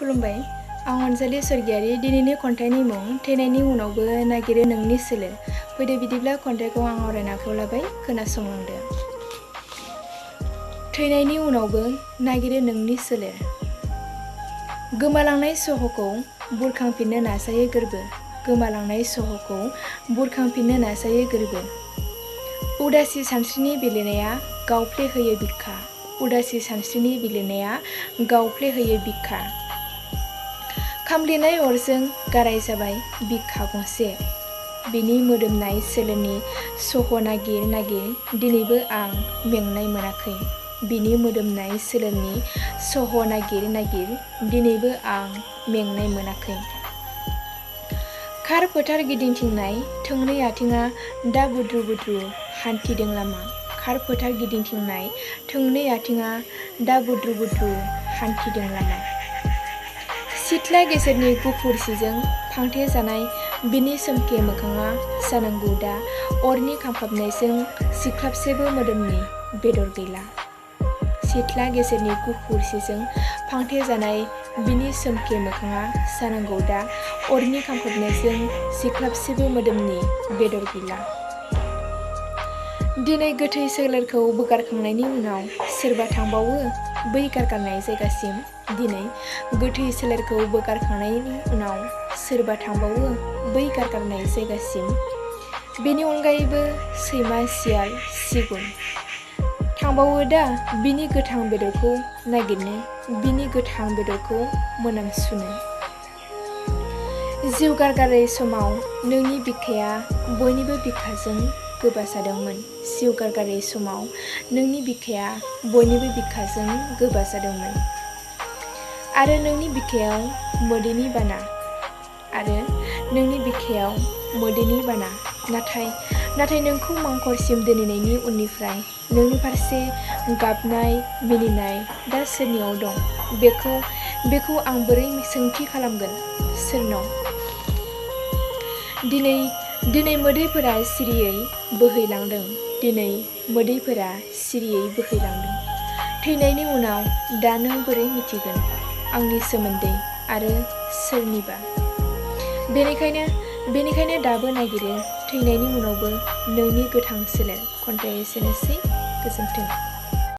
खुलुमबाय आं अनजालि स्वर्गियारी दिनैनि खन्थाइनि मुं थैनायनि उनावबो नागिरो नोंनि सोलेर। फैदो बिदिब्ला खन्थाइखौ आं आवरायना आखायाव लाबाय, खोनासंलांदो। थैनायनि उनावबो नागिरो नोंनि सोलेर। गोमालांनाय सह'खौ बुरखांफिननो नाजायो गोर्बो। गोमालांनाय सह'खौ बुरखांफिननो नाजायो गोर्बो। उदासि सानस्रिनि बिलिरनाया गावफ्लेहोयो बिखा। उदासि सानस्रिनि बिलिरनाया गावफ्लेहोयो बिखा। खामग्लिनाय अरजों गाराय जाबाय बिखा गंसे। बिनि मोदोमनाय सोलेरनि सह' नागिर नागिर दिनैबो आं मेंनाय मोनाखै। बिनि मोदोमनाय सोलेरनि सह' नागिर नागिर दिनैबो आं मेंनाय मोनाखै। खार फोथार गिदिंथिंनाय थोंनै आथिङा दा बुद्रु बुद्रु हान्थिदों लामा। खार फोथार गिदिंथिंनाय थोंनै आथिङा दा बुद्रु बुद्रु हान्थिदों लामा। सिथ्ला गेजेरनि गुफुर सिजों फांथे जानाय बिनि सोमखे मोखाङा जानांगौ दा अरनि खामख्लाबनायजों सिख्लाबसेबो मोदोमनि बेदर गैला। सिथ्ला गेजेरनि गुफुर सिजों फांथे जानाय बिनि सोमखे मोखाङा जानांगौ दा अरनि खामख्लाबनायजों सिख्लाबसेबो मोदोमनि बेदर गैला। दिनै गोथै सोलेरखौ बोगारखांनायनि उनाव सोरबा थांबावो बै गारगारनाय जायगासिम। दिनै गोथै सोलेरखौ बोगारखांनायनि उनाव सोरबा थांबावो बै गारगारनाय जायगासिम। बेनि अनगायैबो सैमा सियाल सिगुन थांबावो दा बिनि गोथां बेदरखौ नागिरनो, बिनि गोथां बेदरखौ मोनामसुनो। जिउ गारगारै समाव नोंनि बिखाया बयनिबो बिखाजों गोबाजादोंमोन। जिउ गारगारै समाव नोंनि बिखाया बयनिबो बिखाजों गोबाजादोंमोन। आरो नोंनि बिखायाव मोदैनि बाना। आरो नोंनि बिखायाव मोदैनि बाना। नाथाय नोंखौ मांखरसिम दोनहैनायनि उननिफ्राय नोंनि फारसे गाबनाय मिनिनाय दा सोरनियाव दं? बेखौ आं बोरै सोंथि खालामगोन सोरनाव? दिनै मोदैफोरा सिरियै बोहैलांदों। दिनै मोदैफोरा सिरियै बोहैलांदों। थैनायनि उनाव दा नों बोरै मिथिगोन आंनि सोमोन्दै आरो सोरनिबा? बेनिखायनो दाबो नागिरो थैनायनि उनावबो नोंनि गोथां सोलेर। खन्थाइया एसेनोसै, गोजोन्थों।